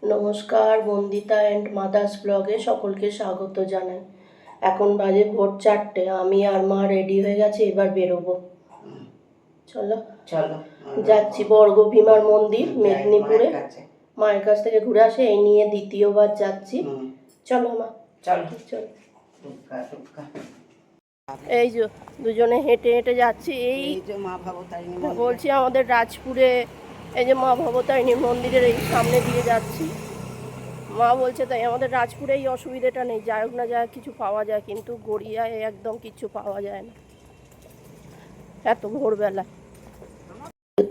নমস্কার, Bandita and mother's ব্লগে সকলকে স্বাগত জানাই। এখন বাজে ভোর 4টে, আমি আর মা রেডি হয়ে গেছি, এবার বেরোবো। চলো চলো যাচ্ছি বর্গভীমার মন্দির মেদিনীপুরে। মায়ের কাছ থেকে ঘুরে আসে, এই নিয়ে দ্বিতীয়বার যাচ্ছি। চলো মা, চলো চলো। এই যে দুজনে হেঁটে হেঁটে যাচ্ছি। এই যে মা ভবতারিণী বলছি আমাদের রাজপুরে এই যে মা ভবতারিণী মন্দিরের এই সামনে দিয়ে যাচ্ছি। মা বলছে তাই আমাদের রাজপুরে এই অসুবিধাটা নেই, যাই হোক না যাই কিছু পাওয়া যায়, কিন্তু গড়িয়ায় একদম কিছু পাওয়া যায় না এত ভোরবেলা।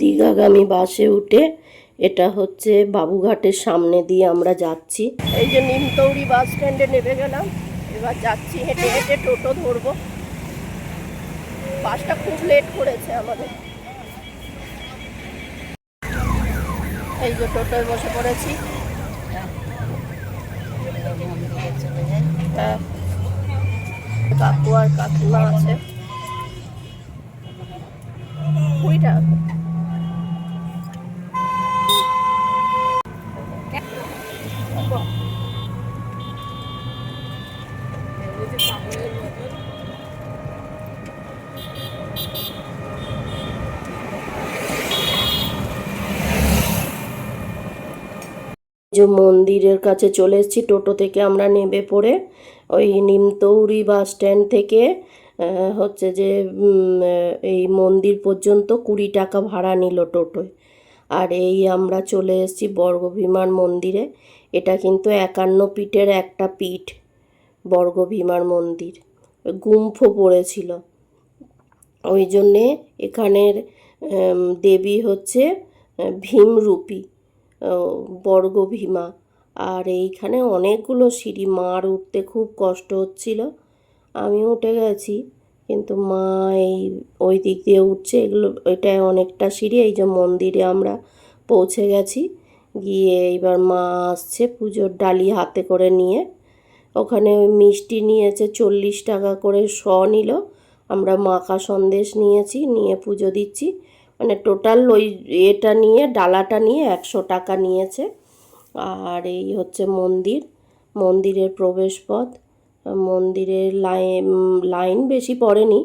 দীঘাগামী বাসে উঠে এটা হচ্ছে বাবুঘাটের সামনে দিয়ে আমরা যাচ্ছি। এই যে নিমতৌড়ি বাস স্ট্যান্ডে নেমে গেলাম, এবার যাচ্ছি হেঁটে হেঁটে, টোটো ধরবো। বাসটা খুব লেট করেছে আমাদের। এই যে টোটোয় বসে পড়েছি। হ্যাঁ, কাকু আর কাকিমা আছে। 20 টাকা। যে মন্দিরের কাছে চলে এসেছি, টোটো থেকে আমরা নেমে পড়ে ওই নিমতৌড়ি বাস স্ট্যান্ড থেকে হচ্ছে যে এই মন্দির পর্যন্ত 20 টাকা ভাড়া নিল টোটোয়। আর এই আমরা চলে এসেছি বর্গভীমার মন্দিরে। এটা কিন্তু 51 পীঠের একটা পীঠ, বর্গভীমার মন্দির। গুম্ফ পড়েছিল, ওই জন্যে এখানের দেবী হচ্ছে ভীমরূপী বর্গভীমা। আর এইখানে অনেকগুলো সিঁড়ি, মার উঠতে খুব কষ্ট হচ্ছিল। আমি উঠে গেছি, কিন্তু মা এই ওই দিক দিয়ে উঠছে। এটা অনেকটা সিঁড়ি। এই যে মন্দিরে আমরা পৌঁছে গেছি, গিয়ে এইবার মা আসছে পুজোর ডালি হাতে করে নিয়ে। ওখানে মিষ্টি নিয়েছে 40 টাকা করে শ নিল। আমরা মাখা সন্দেশ নিয়েছি, নিয়ে পুজো দিচ্ছি। মানে টোটাল ওই এটা নিয়ে ডালাটা নিয়ে 100 টাকা নিয়েছে। আর এই হচ্ছে মন্দিরের প্রবেশপথ। মন্দিরের লাইন বেশি পড়েনি,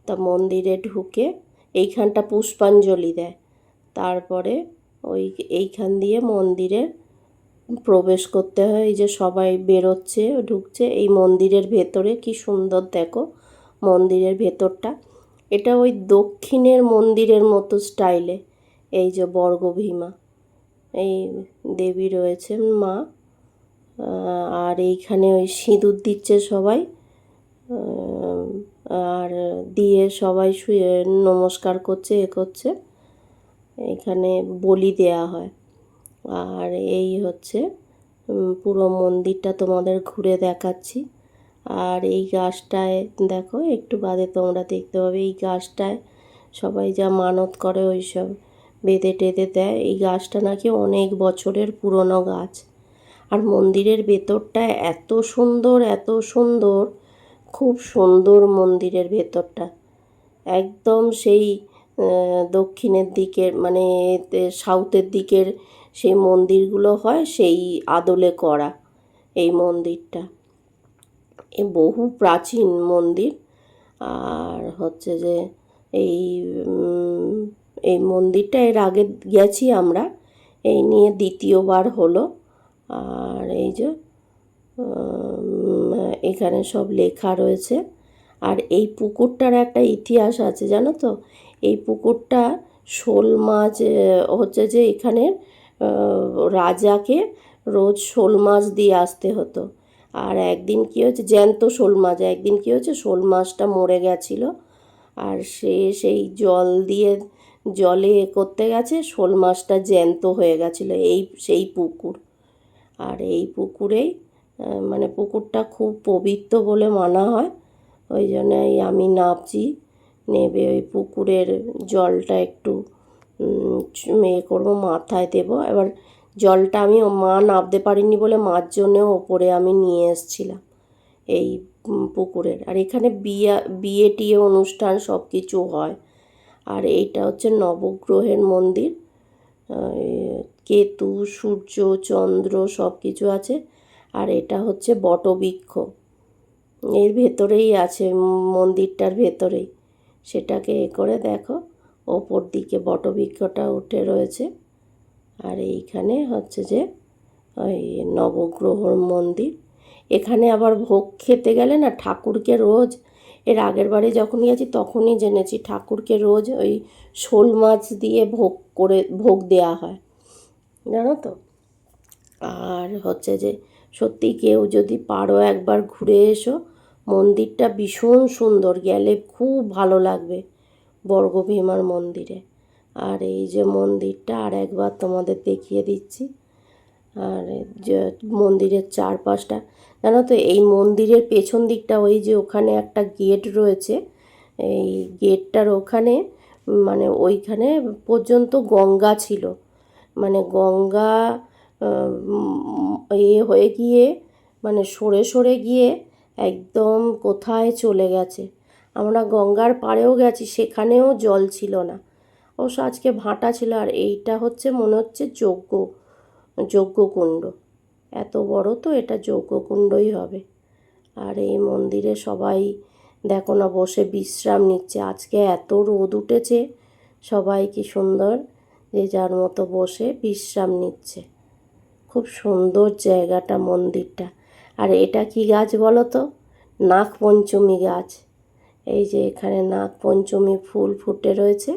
তা মন্দিরে ঢুকে এইখানটা পুষ্পাঞ্জলি দেয়, তারপরে এইখান দিয়ে মন্দিরে প্রবেশ করতে হয়। এই যে সবাই বেরোচ্ছে ঢুকছে এই মন্দিরের ভেতরে। কি সুন্দর দেখো মন্দিরের ভেতরটা। এটা ওই দক্ষিণের মন্দিরের মতো স্টাইলে। এই যে বর্গভীমা, এই দেবী রয়েছেন মা। আর এইখানে ওই সিঁদুর দিচ্ছে সবাই, আর দিয়ে সবাই শুয়ে নমস্কার করছে, করছে। এখানে বলি দেয়া হয়। আর এই হচ্ছে পুরো মন্দিরটা তোমাদের ঘুরে দেখাচ্ছি। আর এই গাছটায় দেখো, একটু বাদে তোমরা দেখতে পাবে, এই গাছটায় সবাই যা মানত করে ওই সব বেঁধে টেঁধে দেয়। এই গাছটা নাকি অনেক বছরের পুরনো গাছ। আর মন্দিরের ভেতরটা এত সুন্দর, এত সুন্দর, খুব সুন্দর মন্দিরের ভেতরটা। একদম সেই দক্ষিণের দিকের, মানে সাউথের দিকের সেই মন্দিরগুলো হয়, সেই আদলে করা এই মন্দিরটা। বহু প্রাচীন মন্দির। আর হচ্ছে যে এই এই মন্দিরটা এর আগে গেছি আমরা, এই নিয়ে দ্বিতীয়বার হলো। আর এই যে এখানে সব লেখা রয়েছে। আর এই পুকুরটার একটা ইতিহাস আছে জানো তো। এই পুকুরটা শোল মাছ হচ্ছে যে এখানের রাজাকে রোজ শোল মাছ দিয়ে আসতে হতো। আর একদিন কী হচ্ছে, জ্যান্ত শোল মাছ, একদিন কী হচ্ছে শোল মাছটা মরে গেছিলো। আর সেই জলে করতে গেছে, শোল মাছটা জ্যান্ত হয়ে গেছিলো। সেই পুকুর। আর এই পুকুরেই মানে পুকুরটা খুব পবিত্র বলে মানা হয়। ওই জন্যই আমি নামছি, নেবে ওই পুকুরের জলটা একটু করবো, মাথায় দেবো। এবার জলটা আমি মা নামতে পারিনি বলে মার জন্যেও ওপরে আমি নিয়ে এসেছিলাম এই পুকুরের। আর এখানে বিয়ে টিয়ে অনুষ্ঠান সব কিছু হয়। আর এইটা হচ্ছে নবগ্রহের মন্দির। কেতু, সূর্য, চন্দ্র সব কিছু আছে। আর এটা হচ্ছে বটবৃক্ষ, এর ভেতরেই আছে, মন্দিরটার ভেতরেই। সেটাকে করে দেখো, ওপর দিকে বটবৃক্ষটা উঠে রয়েছে। আর এইখানে হচ্ছে যে ওই নবগ্রহর মন্দির। এখানে আবার ভোগ খেতে গেলে না, ঠাকুরকে রোজ, এর আগের বারে যখন গেছি তখনই জেনেছি, ঠাকুরকে রোজ ওই শোল মাছ দিয়ে ভোগ দেয়া হয়, জানো তো। আর হচ্ছে যে সত্যি কেউ যদি পারো একবার ঘুরে এসো, মন্দিরটা ভীষণ সুন্দর, গেলে খুব ভালো লাগবে বর্গভীমার মন্দিরে। আর এই যে মন্দিরটা আর একবার তোমাদের দেখিয়ে দিচ্ছি। আর যে মন্দিরের চারপাশটা, জানো তো, এই মন্দিরের পেছন দিকটা ওই যে ওখানে একটা গেট রয়েছে, এই গেটটার ওখানে মানে ওইখানে পর্যন্ত গঙ্গা ছিল, মানে গঙ্গা হয়ে গিয়ে মানে সরে সরে গিয়ে একদম কোথায় চলে গেছে। আমরা গঙ্গার পাড়েও গেছি, সেখানেও জল ছিল না, অবশ্য আজকে ভাটা ছিল। আর এইটা হচ্ছে মনে হচ্ছে যজ্ঞকুণ্ড, এত বড় তো এটা যজ্ঞকুণ্ডই হবে। আর এই মন্দিরে সবাই দেখো না বসে বিশ্রাম নিচ্ছে, আজকে এত রোদ উঠেছে, সবাই কি সুন্দর যে যার মতো বসে বিশ্রাম নিচ্ছে। খুব সুন্দর জায়গাটা, মন্দিরটা। আর এটা কি গাছ বলো তো? নাগপঞ্চমী গাছ। এই যে এখানে নাগপঞ্চমী ফুল ফুটে রয়েছে।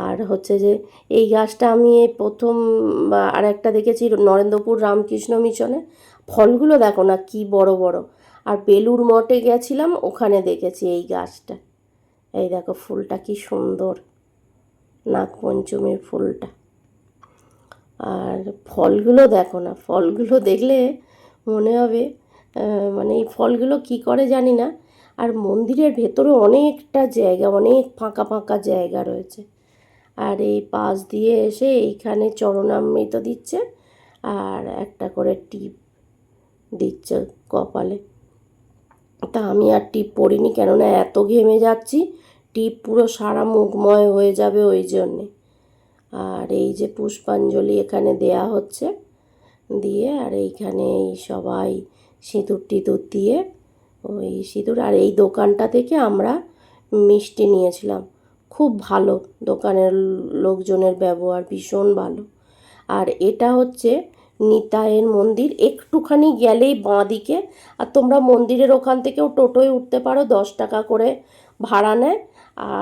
আর হচ্ছে যে এই গাছটা আমি এই প্রথম আর একটা দেখেছি নরেন্দ্রপুর রামকৃষ্ণ মিশনে। ফলগুলো দেখো না কি বড় বড়। আর বেলুড় মঠে গেছিলাম, ওখানে দেখেছি এই গাছটা। এই দেখো ফুলটা কি সুন্দর, নাগপঞ্চমীর ফুলটা। আর ফলগুলো দেখো না, ফলগুলো দেখলে মনে হবে মানে এই ফলগুলো কি করে জানি না। আর মন্দিরের ভেতরে অনেকটা জায়গা, অনেক ফাঁকা ফাঁকা জায়গা রয়েছে। আর এই পাশ দিয়ে এসে এইখানে চরণামৃত দিচ্ছে, আর একটা করে টিপ দিচ্ছে কপালে। তা আমি আর টিপ পরিনি, কেননা এত ঘেমে যাচ্ছি, টিপ পুরো সারা মুখময় হয়ে যাবে ওই জন্যে। আর এই যে পুষ্পাঞ্জলি এখানে দেয়া হচ্ছে, দিয়ে আর এইখানে এই সবাই সিঁদুর টিঁদুর দিয়ে ওই সিঁদুর। আর এই দোকানটা থেকে আমরা মিষ্টি নিয়েছিলাম, খুব ভালো, দোকানের লোকজনের ব্যবহার ভীষণ ভালো। আর এটা হচ্ছে নিতাইয়ের মন্দির, একটুখানি গেলেই বাঁ দিকে। আর তোমরা মন্দিরের ওখান থেকেও টোটোয় উঠতে পারো, 10 টাকা করে ভাড়া নেয়।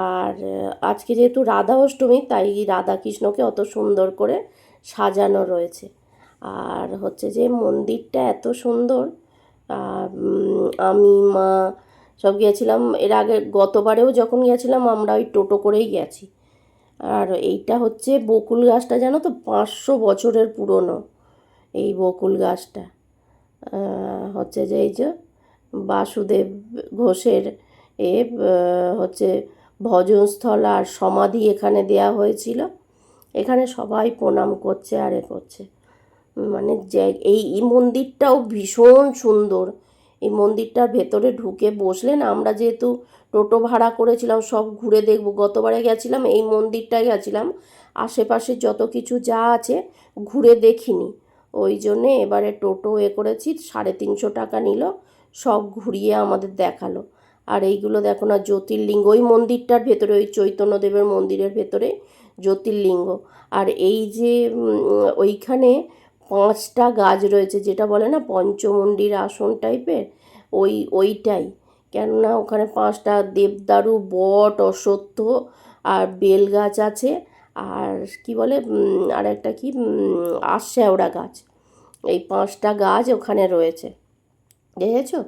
আর আজকে যেহেতু রাধা অষ্টমী, তাই রাধাকৃষ্ণকে অত সুন্দর করে সাজানো রয়েছে। আর হচ্ছে যে মন্দিরটা এত সুন্দর, আমি মা সব গিয়েছিলাম। এর আগে গতবারেও যখন গিয়েছিলাম আমরা ওই টোটো করেই গেছি। আর এইটা হচ্ছে বকুল গাছটা, জানো তো 500 বছরের পুরনো এই বকুল গাছটা। হচ্ছে যে এই যে বাসুদেব ঘোষের হচ্ছে ভজনস্থল আর সমাধি এখানে দেয়া হয়েছিল। এখানে সবাই প্রণাম করছে আর করছে, মানে এই মন্দিরটাও ভীষণ সুন্দর। এই মন্দিরটার ভেতরে ঢুকে বসলে না, আমরা যেহেতু টোটো ভাড়া করেছিলাম সব ঘুরে দেখব, গতবারে গেছিলাম এই মন্দিরটায় গেছিলাম, আশেপাশে যত কিছু যা আছে ঘুরে দেখিনি, ওই জন্যে এবারে টোটো করেছি, 350 টাকা নিল, সব ঘুরিয়ে আমাদের দেখালো। আর এইগুলো দেখো না জ্যোতির্লিঙ্গ, ওই মন্দিরটার ভেতরে, ওই চৈতন্যদেবের মন্দিরের ভেতরে জ্যোতির্লিঙ্গ। আর এই যে ওইখানে 5টা গাছ রয়েছে, যেটা বলে না পঞ্চমুণ্ডির আসন টাইপের, ওইটাই। কেননা ওখানে 5টা দেবদারু, বট, অশ্বত্থ আর বেল গাছ আছে। আর কি বলে আর একটা কি আশশ্যাওড়া গাছ, এই 5টা গাছ ওখানে রয়েছে, দেখেছো?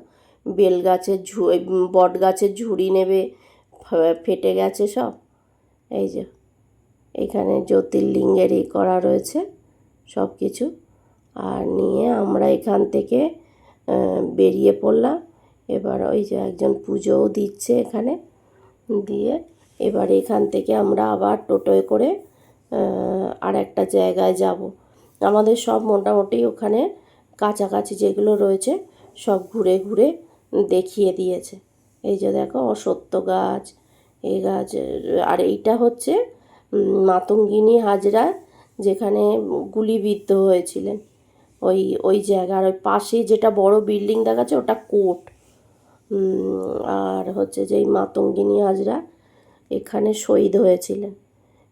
বেল গাছের বট গাছের ঝুড়ি নেবে, ফেটে গেছে সব। এই যে এখানে জ্যোতির্লিঙ্গের করা রয়েছে সব কিছু। আর নিয়ে আমরা এখান থেকে বেরিয়ে পড়লাম। এবার ওই যে একজন পুজোও দিচ্ছে এখানে, দিয়ে এবার এখান থেকে আমরা আবার টোটোয় করে আর একটা জায়গায় যাব। আমাদের সব মোটামুটি ওখানে কাছাকাছি যেগুলো রয়েছে সব ঘুরে ঘুরে দেখিয়ে দিয়েছে। এই যে দেখো অশ্বত্থ গাছ, এই গাছ। আর এইটা হচ্ছে মাতঙ্গিনী হাজরা যেখানে গুলিবিদ্ধ হয়েছিলেন, ওই ওই জায়গার ওই পাশে যেটা বড় বিল্ডিং দেখাচ্ছে ওটা কোর্ট। আর হচ্ছে যে এই মাতঙ্গিনী হাজরা এখানে শহীদ হয়েছিলেন।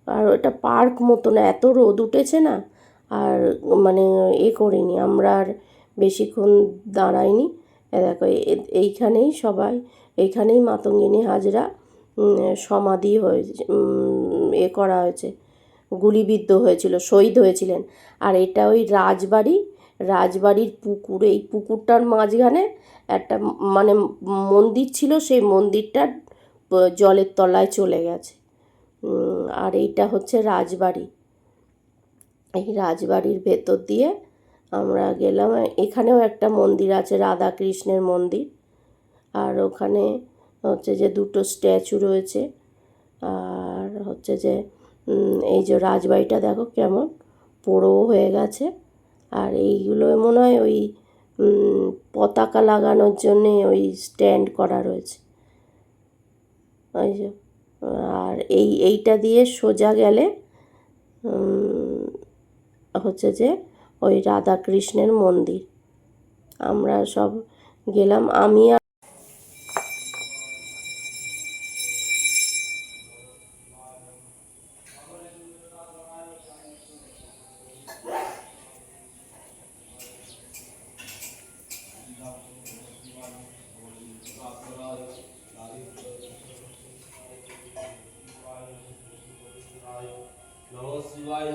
আর ওটা পার্ক মতো না, এত রোদ উঠেছে না, আর মানে করিনি আমরা, আর বেশিক্ষণ দাঁড়াইনি। দেখো এইখানেই সবাই, এইখানেই মাতঙ্গিনী হাজরা সমাধি হয়েছে, করা হয়েছে, গুলিবিদ্ধ হয়েছিল, শহীদ হয়েছিলেন। আর এটা ওই রাজবাড়ির পুকুর, এই পুকুরটার মাঝখানে একটা মানে মন্দির ছিল, সেই মন্দিরটা জলের তলায় চলে গেছে। আর এইটা হচ্ছে রাজবাড়ি। এই রাজবাড়ির ভেতর দিয়ে আমরা গেলাম। এখানেও একটা মন্দির আছে, রাধা কৃষ্ণের মন্দির। আর ওখানে হচ্ছে যে দুটো স্ট্যাচু রয়েছে। আর হচ্ছে যে এই যে রাজবাড়িটা দেখো কেমন পোড়ো হয়ে গেছে। আর এইগুলো মনে হয় ওই পতাকা লাগানোর জন্যে ওই স্ট্যান্ড করা রয়েছে, ওই যে। আর এইটা দিয়ে সোজা গেলে হচ্ছে যে ওই রাধা কৃষ্ণের মন্দির। আমরা সব গেলাম, আমি আর नमः शिवाय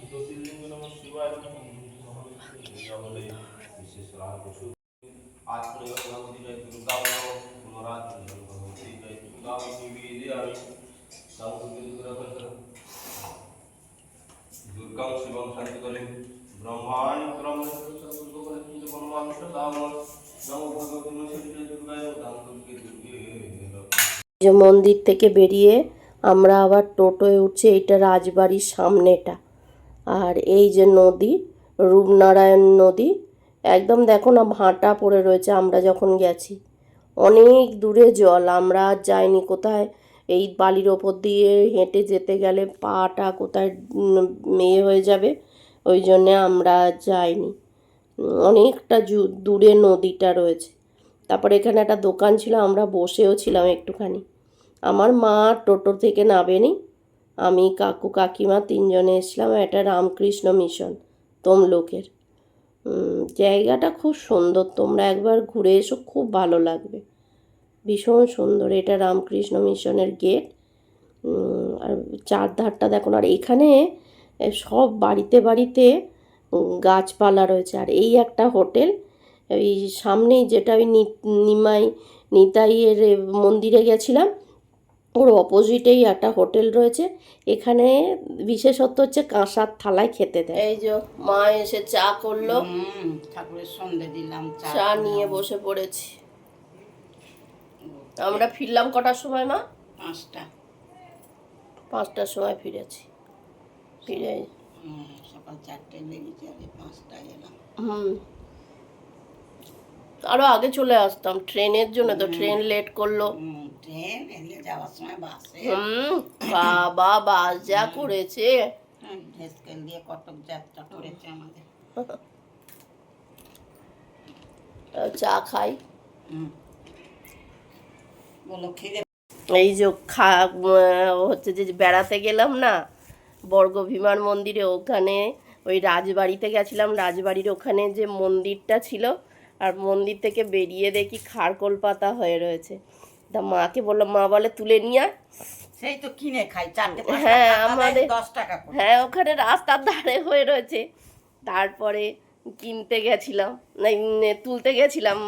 ज्योतिर्लिंग नमः शिवाय विशेष राहुल आज भगवती जय दुर्गा पुनरात्रि भगवती जय दुर्गा निवेदयामि दुर्गा शिवं शांतिकरे ब्रह्मांड ब्रह्म नमो भगवती जय दुर्गाय যে মন্দির থেকে বেরিয়ে আমরা আবার টোটোয় উঠছি। এইটা রাজবাড়ির সামনেটা। আর এই যে নদী, রূপনারায়ণ নদী, একদম দেখো না ভাঁটা পড়ে রয়েছে আমরা যখন গেছি। অনেক দূরে জল, আমরা আর যাইনি। কোথায় এই বালির ওপর দিয়ে হেঁটে যেতে গেলে পাটা কোথায় হয়ে যাবে, ওই জন্যে আমরা যাইনি। অনেকটা দূরে নদীটা রয়েছে। তারপরে এখানে একটা দোকান ছিল, আমরা বসেও ছিলাম একটুখানি। আমার মা টোটো থেকে নামেনি, আমি কাকু কাকিমা তিনজনে এসেছিলাম। এটা রামকৃষ্ণ মিশন তমলুকের। জায়গাটা খুব সুন্দর, তোমরা একবার ঘুরে এসো, খুব ভালো লাগবে, ভীষণ সুন্দর। এটা রামকৃষ্ণ মিশনের গেট। আর চারধারটা দেখুন। আর এখানে সব বাড়িতে বাড়িতে গাছপালা রয়েছে। আর এই একটা হোটেল, ওই সামনেই যেটা ওই নিতাইয়ের মন্দিরে গেছিলাম, ওর অপোজিটেই একটা হোটেল রয়েছে। এখানে বিশেষত্ব হচ্ছে কাঁসার থালায় খেতে দেয়। এই যে মা এসে চা করলো, ঠাকুরের সন্ধে দিলাম, চা নিয়ে বসে পড়েছি। আমরা ফিরলাম কটার সময় মা? 5টার সময় ফিরেছি। ফিরে সকাল 4টায় লেগেছে, আর 5টায় এলাম। আরো আগে চলে আসতাম ট্রেনের জন্য, তো ট্রেন লেট করলো। ট্রেন এলে যাওয়ার সময় বাসে। বাবা বাস যা করেছে, ভেসকেল দিয়ে কটক যাত্রা করেছে আমাদের। চা খাই। বলো খিদে। এই যে হচ্ছে যে বেড়াতে গেলাম না বর্গভীমার মন্দিরে, ওখানে ওই রাজবাড়িতে গেছিলাম। রাজবাড়ির ওখানে যে মন্দিরটা ছিল, আর মন্দির থেকে বেরিয়ে দেখি খারকোল পাতা হয়ে রয়েছে। তা মাকে বললাম, মা বলে তুলে নিয়ে আয়। সেই তো কিনে খাই 4 হ্যাঁ আমাদের 10 টাকা করে। হ্যাঁ ওখানে রাস্তার ধারে হয়ে রয়েছে। তারপরে কিনতে গেছিলাম, তুলতে গেছিলাম,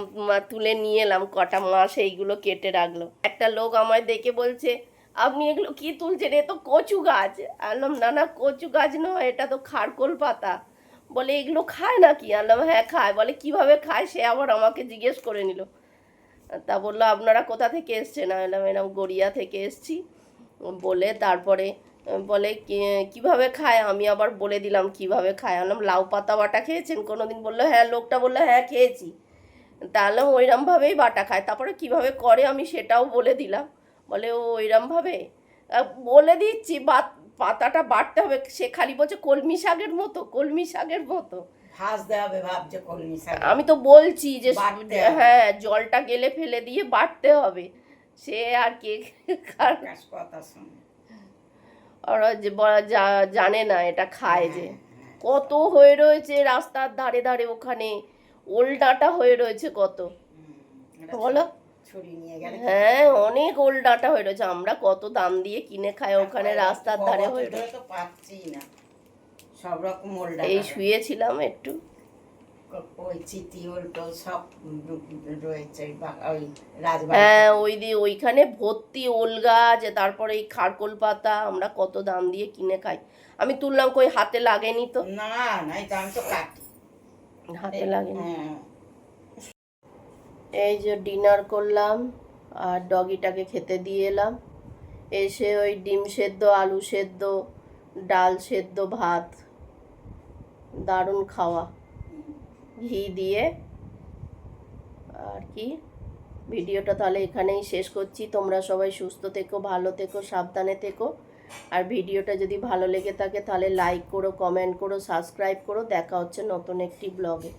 তুলে নিয়ে এলাম কটা। মা সেইগুলো কেটে রাখলো। একটা লোক আমায় দেখে বলছে, আপনি এগুলো কি তুলছেন, এ তো কচু গাছ। আনলাম না না কচু গাছ নয়, এটা তো খারকোল পাতা। বলে এগুলো খায় নাকি? আনলাম হ্যাঁ খায়। বলে কিভাবে খায় সে আবার আমাকে জিজ্ঞেস করে নিল। তা বললো আপনারা কোথা থেকে এসছেন? আনলাম এরকম গড়িয়া থেকে এসছি। বলে তারপরে বলে কিভাবে খায়, আমি আবার বলে দিলাম কিভাবে খায়। আনলাম লাউ পাতা বাটা খেয়েছেন কোনোদিন? বললো হ্যাঁ। লোকটা বললো হ্যাঁ খেয়েছি। তাহলে ওইরমভাবেই বাটা খায়। তারপরে কিভাবে করে আমি সেটাও বলে দিলাম। বলে ও ওইরমভাবে বলে দিচ্ছি, পাতাটা বাটতে হবে, সে খালি বলছে কলমি শাকের মতো, কলমি শাকের মতো। ভাজতে হবে ভাবছে কলমি শাক। আমি তো বলছি যে বাটতে হবে। হ্যাঁ জলটা গেলে ফেলে দিয়ে বাটতে হবে, সে আর কে কাজ কথা শুনে। ওরা যে জানে না এটা খায় যে। কত হয়ে রয়েছে রাস্তার ধারে ধারে, ওখানে ওল ডাঁটা হয়ে রয়েছে কত, বলো। ছুরি নিয়ে গেলে হ্যাঁ অনেক ওল ডাঁটা হয়ে রয়েছে, আমরা কত দাম দিয়ে কিনে খাই, ওখানে রাস্তার ধারে হয়ে রয়েছে। তো পাচ্ছি না সব রকম ওলডা। এই শুয়েছিলাম একটু, ওই চিতি ওলটো সব রয়েছে ওই রাজবাড়ি। হ্যাঁ ওইখানে ভর্তি ওল গাছ, তারপরে এই খারকোল পাতা, আমরা কত দাম দিয়ে কিনে খাই। আমি তুললাম, কই হাতে লাগেনি তো, না না এটা আমি তো কাটি, হাতে লাগেনি। হ্যাঁ। এই যে ডিনার করলাম আর ডগিটাকে খেতে দিয়ে এলাম, এসে ওই ডিম সেদ্ধ, আলু সেদ্ধ, ডাল সেদ্ধ, ভাত, দারুণ খাওয়া, ঘি দিয়ে। আর কি, ভিডিওটা তাহলে এখানেই শেষ করছি। তোমরা সবাই সুস্থ থেকো, ভালো থেকো, সাবধানে থেকো। আর ভিডিওটা যদি ভালো লেগে থাকে তাহলে লাইক করো, কমেন্ট করো, সাবস্ক্রাইব করো। দেখা হচ্ছে নতুন একটি ব্লগে।